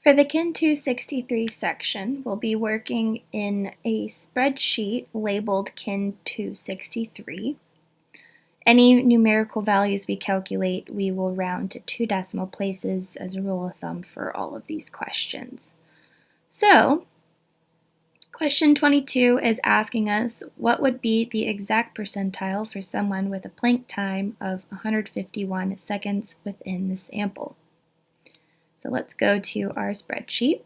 For the Kin 263 section, we'll be working in a spreadsheet labeled Kin 263. Any numerical values we calculate, we will round to 2 decimal places as a rule of thumb for all of these questions. So, question 22 is asking us what would be the exact percentile for someone with a plank time of 151 seconds within the sample. So let's go to our spreadsheet.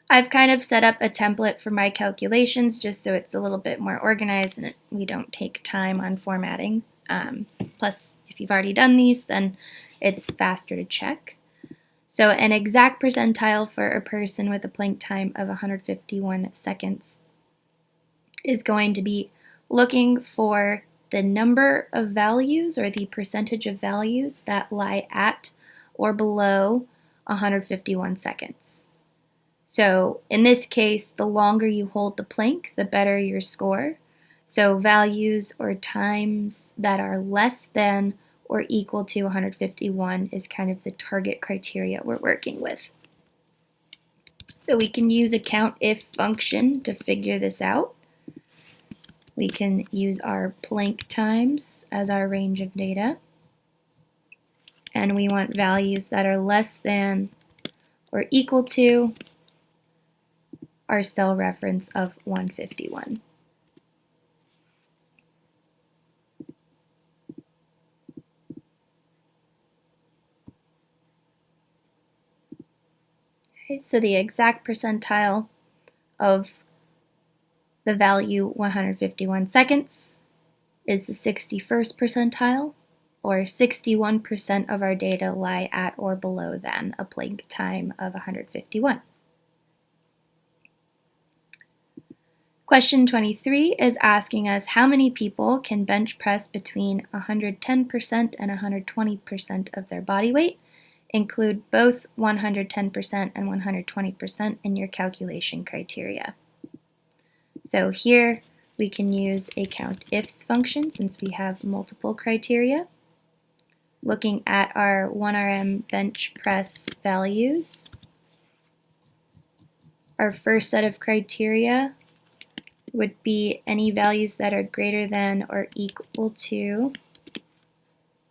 I've kind of set up a template for my calculations just so it's a little bit more organized and we don't take time on formatting. Plus, if you've already done these, then it's faster to check. So an exact percentile for a person with a plank time of 151 seconds is going to be looking for the number of values or the percentage of values that lie at or below 151 seconds. So in this case, the longer you hold the plank, the better your score. So values or times that are less than or equal to 151 is kind of the target criteria we're working with. So we can use a COUNTIF function to figure this out. We can use our plank times as our range of data. And we want values that are less than or equal to our cell reference of 151. Okay, so the exact percentile of the value 151 seconds is the 61st percentile, or 61% of our data lie at or below than a plank time of 151. Question 23 is asking us how many people can bench press between 110% and 120% of their body weight. Include both 110% and 120% in your calculation criteria. So here we can use a COUNTIFs function since we have multiple criteria. Looking at our 1RM bench press values, our first set of criteria would be any values that are greater than or equal to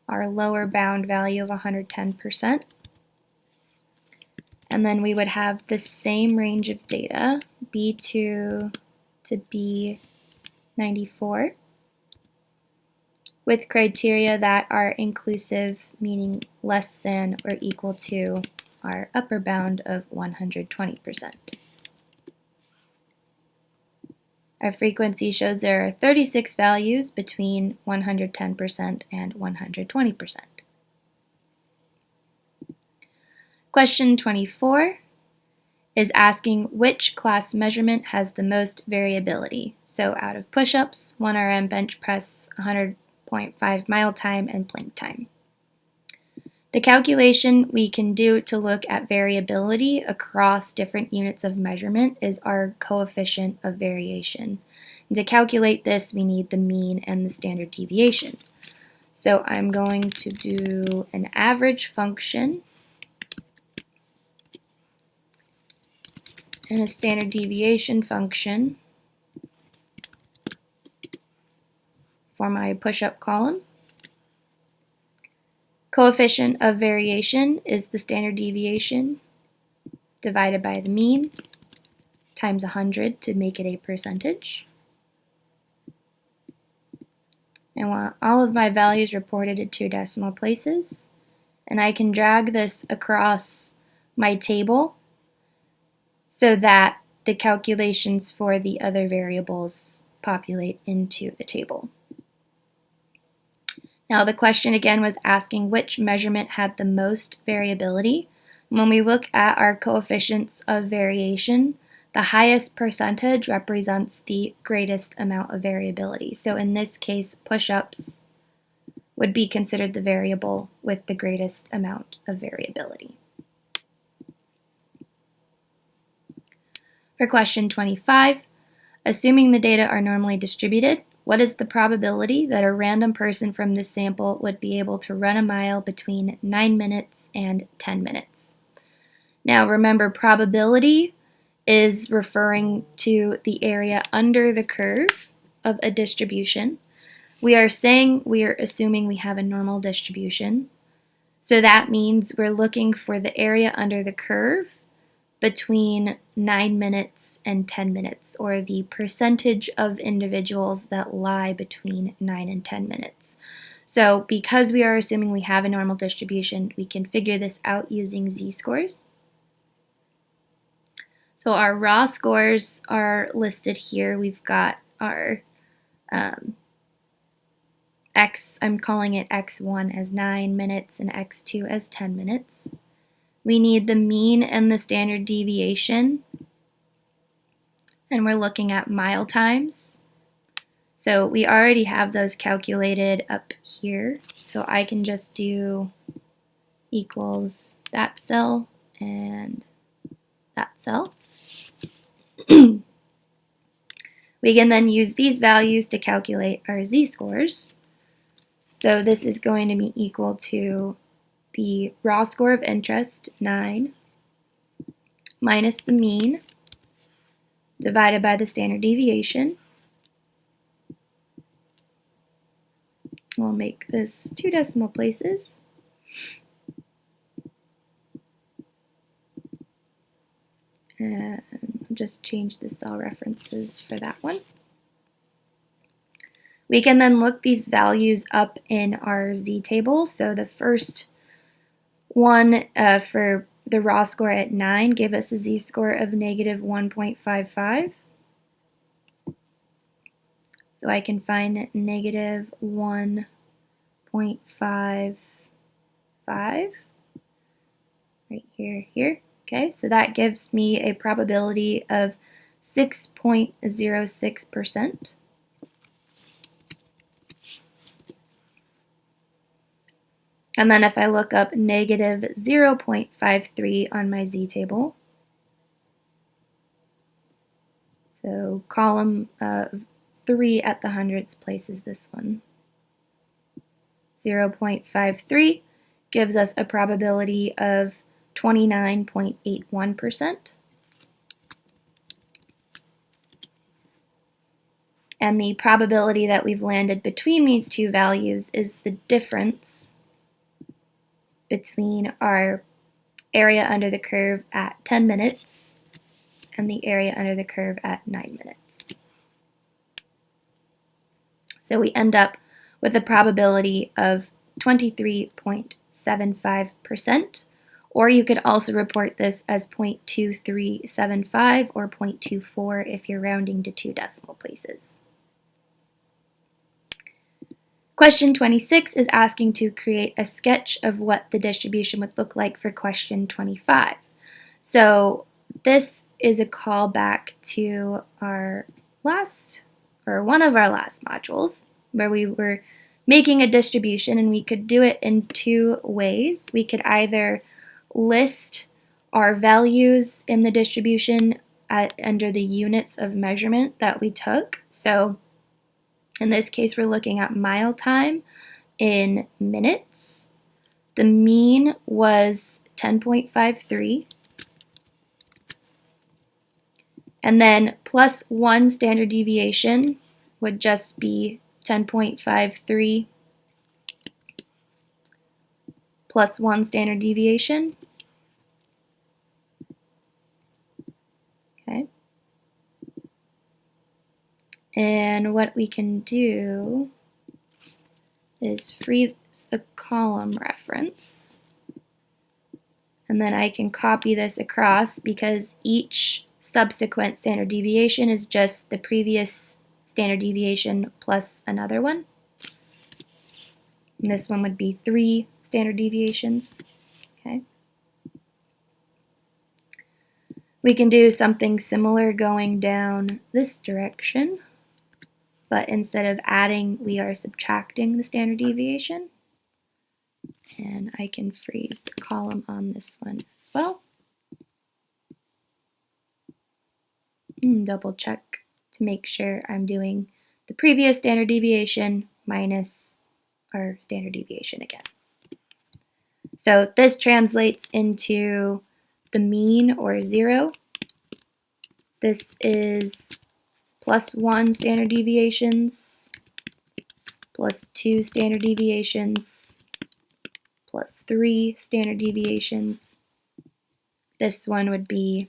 our lower bound value of 110%. And then we would have the same range of data, B2 to B94, with criteria that are inclusive, meaning less than or equal to our upper bound of 120%. Our frequency shows there are 36 values between 110% and 120%. Question 24 is asking which class measurement has the most variability. So out of push-ups, 1RM bench press, 100.5 mile time, and plank time. The calculation we can do to look at variability across different units of measurement is our coefficient of variation. And to calculate this, we need the mean and the standard deviation. So I'm going to do an average function and a standard deviation function for my push-up column. Coefficient of variation is the standard deviation divided by the mean times 100 to make it a percentage. I want all of my values reported at 2 decimal places, and I can drag this across my table so that the calculations for the other variables populate into the table. Now the question again was asking which measurement had the most variability. When we look at our coefficients of variation, the highest percentage represents the greatest amount of variability. So in this case, push-ups would be considered the variable with the greatest amount of variability. For question 25, assuming the data are normally distributed, what is the probability that a random person from this sample would be able to run a mile between 9 minutes and 10 minutes? Now remember, probability is referring to the area under the curve of a distribution. We are assuming we have a normal distribution. So that means we're looking for the area under the curve between 9 minutes and 10 minutes, or the percentage of individuals that lie between 9 and 10 minutes. So because we are assuming we have a normal distribution, we can figure this out using z-scores. So our raw scores are listed here. We've got our X, I'm calling it X1 as 9 minutes and X2 as 10 minutes. We need the mean and the standard deviation, and we're looking at mile times. So we already have those calculated up here, so I can just do equals that cell and that cell. We can then use these values to calculate our z-scores. So this is going to be equal to the raw score of interest, 9, minus the mean, divided by the standard deviation. We'll make this 2 decimal places. And just change the cell references for that one. We can then look these values up in our z-table. So the first one for the raw score at 9 gave us a z-score of negative 1.55. So I can find negative 1.55 right here. Okay, so that gives me a probability of 6.06%. And then if I look up negative 0.53 on my z-table, so column 3 at the hundredths place is this one. 0.53 gives us a probability of 29.81%. And the probability that we've landed between these two values is the difference between our area under the curve at 10 minutes and the area under the curve at 9 minutes. So we end up with a probability of 23.75%, or you could also report this as 0.2375 or 0.24 if you're rounding to 2 decimal places. Question 26 is asking to create a sketch of what the distribution would look like for question 25. So this is a callback to our one of our last modules, where we were making a distribution, and we could do it in 2 ways. We could either list our values in the distribution under the units of measurement that we took. So in this case, we're looking at mile time in minutes. The mean was 10.53. And then plus 1 standard deviation would just be 10.53 plus 1 standard deviation. Okay. And what we can do is freeze the column reference. And then I can copy this across, because each subsequent standard deviation is just the previous standard deviation plus another one. And this one would be 3 standard deviations. Okay. We can do something similar going down this direction, but instead of adding, we are subtracting the standard deviation. And I can freeze the column on this one as well. Double check to make sure I'm doing the previous standard deviation minus our standard deviation again. So this translates into the mean or 0. This is +1 standard deviations, +2 standard deviations, +3 standard deviations. This one would be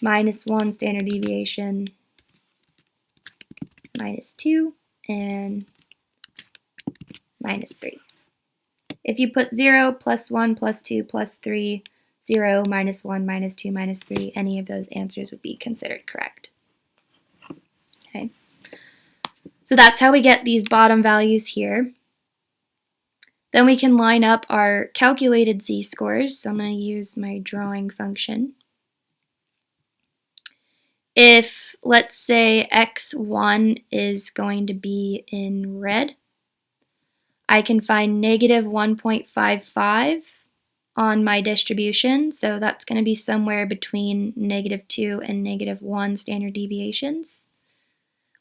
-1 standard deviation, -2, and -3. If you put 0, +1, +2, +3, 0, -1, -2, -3, any of those answers would be considered correct. Okay. So that's how we get these bottom values here. Then we can line up our calculated z-scores. So I'm going to use my drawing function. If, let's say, x1 is going to be in red, I can find -1.55 on my distribution. So that's going to be somewhere between -2 and -1 standard deviations.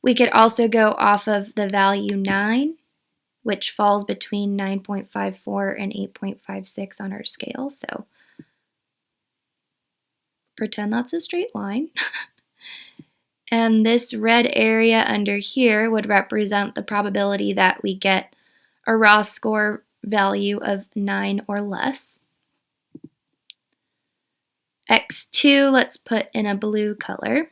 We could also go off of the value 9, which falls between 9.54 and 8.56 on our scale. So pretend that's a straight line. And this red area under here would represent the probability that we get a raw score value of 9 or less. X2, let's put in a blue color.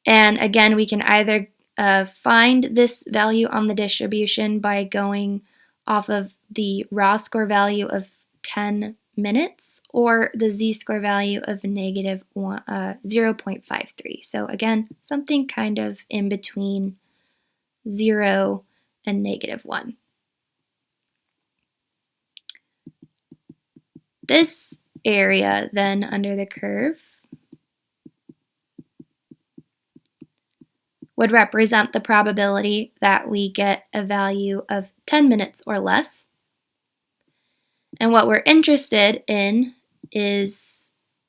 And again, we can either find this value on the distribution by going off of the raw score value of 10 minutes or the z-score value of -0.53. So again, something kind of in between 0 and -1. This area then under the curve would represent the probability that we get a value of 10 minutes or less. And what we're interested in is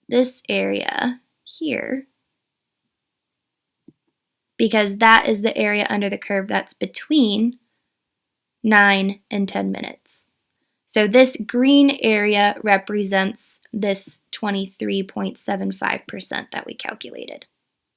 this area here, because that is the area under the curve that's between 9 and 10 minutes. So this green area represents this 23.75% that we calculated.